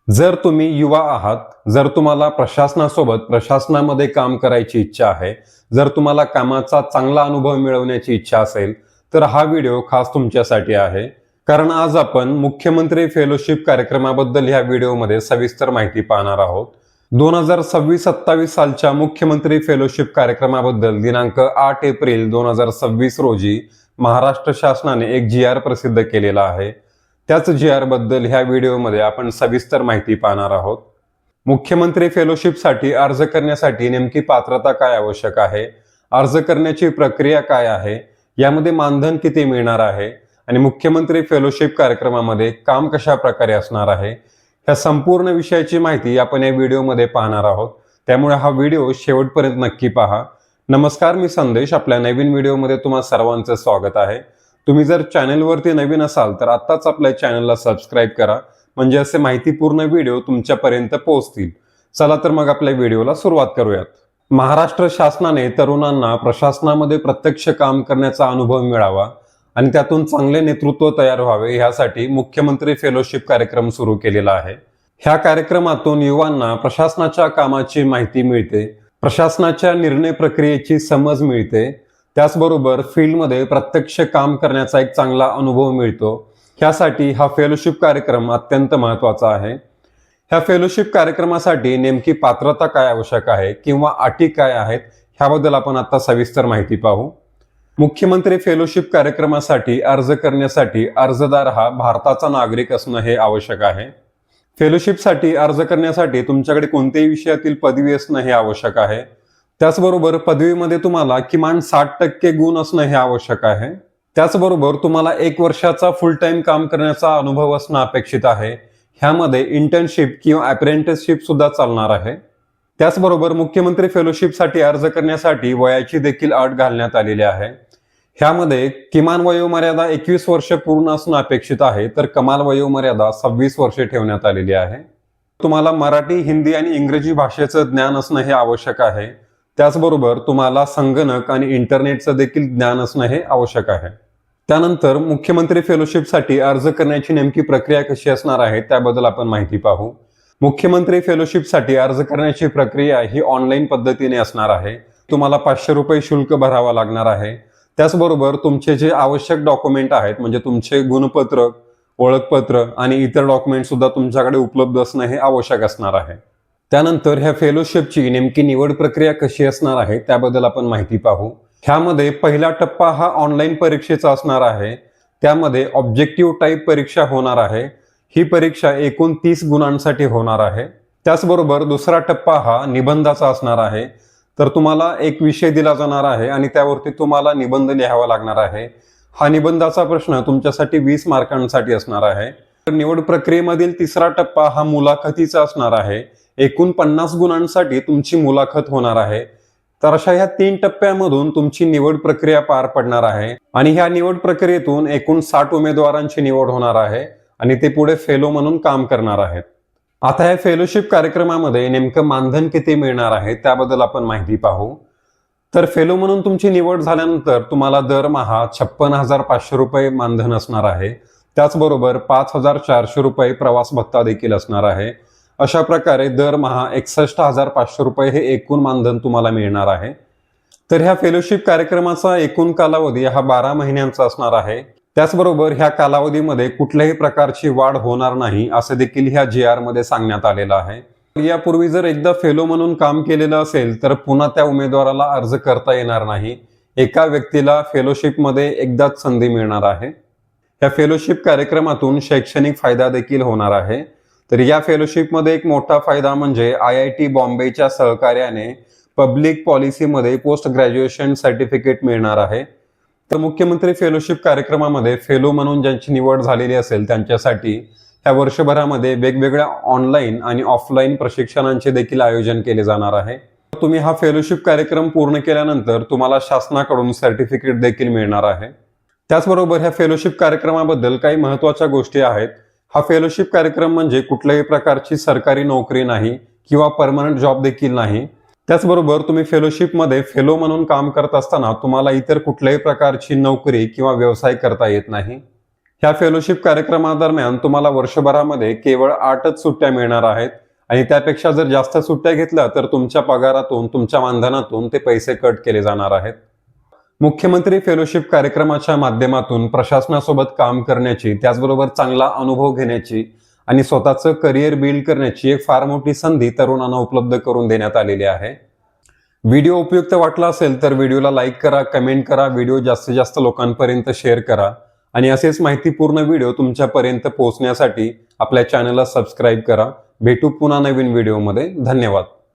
जर तुम्ही युवा आहात, जर तुम्हाला प्रशासनासोबत प्रशासनामध्ये काम करायची इच्छा आहे, जर तुम्हाला कामाचा चांगला अनुभव मिळवण्याची इच्छा असेल, तर हा व्हिडिओ खास तुमच्यासाठी आहे. कारण आज आपण मुख्यमंत्री फेलोशिप कार्यक्रमाबद्दल ह्या व्हिडिओमध्ये सविस्तर माहिती पाहणार आहोत. 2026-27 सालच्या मुख्यमंत्री फेलोशिप कार्यक्रमाबद्दल दिनांक 8 एप्रिल 2026 रोजी महाराष्ट्र शासनाने एक जी आर प्रसिद्ध केलेला आहे. त्याच जी आर बद्दल ह्या व्हिडिओमध्ये आपण सविस्तर माहिती पाहणार आहोत. मुख्यमंत्री फेलोशिपसाठी अर्ज करण्यासाठी नेमकी पात्रता काय आवश्यक आहे, अर्ज करण्याची प्रक्रिया काय आहे, यामध्ये मानधन किती मिळणार आहे आणि मुख्यमंत्री फेलोशिप कार्यक्रमामध्ये काम कशा प्रकारे असणार आहे, ह्या संपूर्ण विषयाची माहिती आपण या व्हिडिओमध्ये पाहणार आहोत. त्यामुळे हा व्हिडिओ शेवटपर्यंत नक्की पहा. नमस्कार, मी संदेश. आपल्या नवीन व्हिडिओमध्ये तुम्हा सर्वांचं स्वागत आहे. तुम्ही जर चॅनलवरती नवीन असाल तर आत्ताच आपल्या चॅनलला सबस्क्राईब करा, म्हणजे असे माहितीपूर्ण व्हिडिओ तुमच्यापर्यंत पोहोचतील. चला तर मग आपल्या व्हिडिओला सुरुवात करूयात. महाराष्ट्र शासनाने तरुणांना प्रशासनामध्ये प्रत्यक्ष काम करण्याचा अनुभव मिळावा आणि त्यातून चांगले नेतृत्व तयार व्हावे यासाठी मुख्यमंत्री फेलोशिप कार्यक्रम सुरू केलेला आहे. ह्या कार्यक्रमातून युवांना प्रशासनाच्या कामाची माहिती मिळते, प्रशासनाच्या निर्णय प्रक्रियेची समज मिळते, त्याचबरोबर फील्डमध्ये प्रत्यक्ष काम करण्याचा एक चांगला अनुभव मिळतो. ह्यासाठी हा फेलोशिप कार्यक्रम अत्यंत महत्त्वाचा आहे. ह्या फेलोशिप कार्यक्रमासाठी नेमकी पात्रता काय आवश्यक आहे किंवा अटी काय आहेत, ह्याबद्दल आपण आता सविस्तर माहिती पाहू. मुख्यमंत्री फेलोशिप कार्यक्रमासाठी अर्ज करण्यासाठी अर्जदार हा भारताचा नागरिक असणं हे आवश्यक आहे. फेलोशिपसाठी अर्ज करण्यासाठी तुमच्याकडे कोणत्याही विषयातील पदवी असणं हे आवश्यक आहे. त्याचबरोबर पदवीमध्ये तुम्हाला किमान 60% गुण असणं हे आवश्यक आहे. त्याचबरोबर तुम्हाला 1 वर्षाचा फुल टाइम काम करण्याचा अनुभव असणं अपेक्षित आहे. ह्यामध्ये इंटर्नशिप किंवा अप्रेंटिसशिप सुद्धा चालणार आहे. त्याचबरोबर मुख्यमंत्री फेलोशिपसाठी अर्ज करण्यासाठी वयाची देखील अट घालण्यात आलेली आहे. ह्यामध्ये किमान वयोमर्यादा 21 वर्ष पूर्ण असणं अपेक्षित आहे, तर कमाल वयोमर्यादा 26 वर्षे ठेवण्यात आलेली आहे. तुम्हाला मराठी, हिंदी आणि इंग्रजी भाषेचं ज्ञान असणं हे आवश्यक आहे. त्याचबरोबर तुम्हाला संगणक आणि इंटरनेटचं देखील ज्ञान असणं हे आवश्यक आहे. त्यानंतर मुख्यमंत्री फेलोशिपसाठी अर्ज करण्याची नेमकी प्रक्रिया कशी असणार आहे त्याबद्दल आपण माहिती पाहू. मुख्यमंत्री फेलोशिपसाठी अर्ज करण्याची प्रक्रिया ही ऑनलाईन पद्धतीने असणार आहे. तुम्हाला 500 रुपये शुल्क भरावा लागणार आहे. त्याचबरोबर तुमचे जे आवश्यक डॉक्युमेंट आहेत, म्हणजे तुमचे गुणपत्र, ओळखपत्र आणि इतर डॉक्युमेंट सुद्धा तुमच्याकडे उपलब्ध असणं हे आवश्यक असणार आहे. त्यानंतर ह्या फेलोशिपची नेमकी निवड प्रक्रिया कशी असणार आहे त्याबद्दल आपण माहिती पाहू. ह्यामध्ये पहिला टप्पा हा ऑनलाईन परीक्षेचा असणार आहे. त्यामध्ये ऑब्जेक्टिव्ह टाईप परीक्षा होणार आहे. ही परीक्षा एकूण 30 गुणांसाठी होणार आहे. त्याचबरोबर दुसरा टप्पा हा निबंधाचा असणार आहे. तर तुम्हाला एक विषय दिला जाणार आहे आणि त्यावरती तुम्हाला निबंध लिहावा लागणार आहे. हा निबंधाचा प्रश्न तुमच्यासाठी 20 मार्कांसाठी असणार आहे. निवड प्रक्रियेमधील तिसरा टप्पा हा मुलाखतीचा असणार आहे. एकूण 50 गुणांसाठी तुमची मुलाखत होणार आहे. तर अशा ह्या 3 टप्प्यामधून तुमची निवड प्रक्रिया पार पडणार आहे आणि ह्या निवड प्रक्रियेतून एकूण 60 उमेदवारांची निवड होणार आहे आणि ते पुढे फेलो म्हणून काम करणार आहेत. आता या फेलोशिप कार्यक्रमामध्ये नेमकं मानधन किती मिळणार आहे त्याबद्दल आपण माहिती पाहू. तर फेलो म्हणून तुमची निवड झाल्यानंतर तुम्हाला दरमहा 56,500 रुपये मानधन असणार आहे. त्याचबरोबर 5,400 रुपये प्रवास भत्ता देखील असणार आहे. अशा प्रकारे दरमहा 61,500 रुपये हे एकूण मानधन तुम्हाला मिळणार आहे. तर ह्या फेलोशिप कार्यक्रमाचा एकूण कालावधी हा 12 महिन्यांचा असणार आहे. त्याचबरोबर ह्या कालावधीमध्ये कुठल्याही प्रकारची वाढ होणार नाही असं देखील ह्या जी आर मध्ये सांगण्यात आलेलं आहे. यापूर्वी जर एकदा फेलो म्हणून काम केलेलं असेल तर पुन्हा त्या उमेदवाराला अर्ज करता येणार नाही. एका व्यक्तीला फेलोशिपमध्ये एकदाच संधी मिळणार आहे. या फेलोशिप कार्यक्रमातून शैक्षणिक फायदा देखील होणार आहे. तर या फेलोशिपमध्ये एक मोठा फायदा म्हणजे IIT बॉम्बेच्या सहकार्याने पब्लिक पॉलिसीमध्ये पोस्ट ग्रॅज्युएशन सर्टिफिकेट मिळणार आहे. तर मुख्यमंत्री फेलोशिप कार्यक्रमामध्ये फेलो म्हणून ज्यांची निवड झालेली असेल त्यांच्यासाठी ह्या वर्षभरामध्ये वेगवेगळ्या ऑनलाईन आणि ऑफलाईन प्रशिक्षणांचे देखील आयोजन केले जाणार आहे. तुम्ही हा फेलोशिप कार्यक्रम पूर्ण केल्यानंतर तुम्हाला शासनाकडून सर्टिफिकेट देखील मिळणार आहे. त्याचबरोबर ह्या फेलोशिप कार्यक्रमाबद्दल काही महत्त्वाच्या गोष्टी आहेत. हा फेलोशिप कार्यक्रम म्हणजे कुठल्याही प्रकारची सरकारी नोकरी नाही किंवा परमनंट जॉब देखील नाही. त्याचबरोबर तुम्ही फेलोशिपमध्ये फेलो म्हणून काम करत असताना तुम्हाला इतर कुठल्याही प्रकारची नोकरी किंवा व्यवसाय करता येत नाही. ह्या फेलोशिप कार्यक्रमादरम्यान तुम्हाला वर्षभरामध्ये केवळ 8च सुट्ट्या मिळणार आहेत आणि त्यापेक्षा जर जास्त सुट्ट्या घेतल्या तर तुमच्या पगारातून, तुमच्या मानधनातून ते पैसे कट केले जाणार आहेत. मुख्यमंत्री फेलोशिप कार्यक्रमाच्या माध्यमातून प्रशासनासोबत काम करण्याची, त्याचबरोबर चांगला अनुभव घेण्याची आणि स्वतःचं करिअर बिल्ड करण्याची एक फार मोठी संधी तरुणांना उपलब्ध करून देण्यात आलेली आहे. व्हिडिओ उपयुक्त वाटला असेल तर व्हिडिओला लाईक करा, कमेंट करा, व्हिडिओ जास्तीत जास्त लोकांपर्यंत शेअर करा आणि असेच माहितीपूर्ण व्हिडिओ तुमच्यापर्यंत पोहोचण्यासाठी आपल्या चॅनलला सबस्क्राईब करा. भेटू पुन्हा नवीन व्हिडिओमध्ये. धन्यवाद.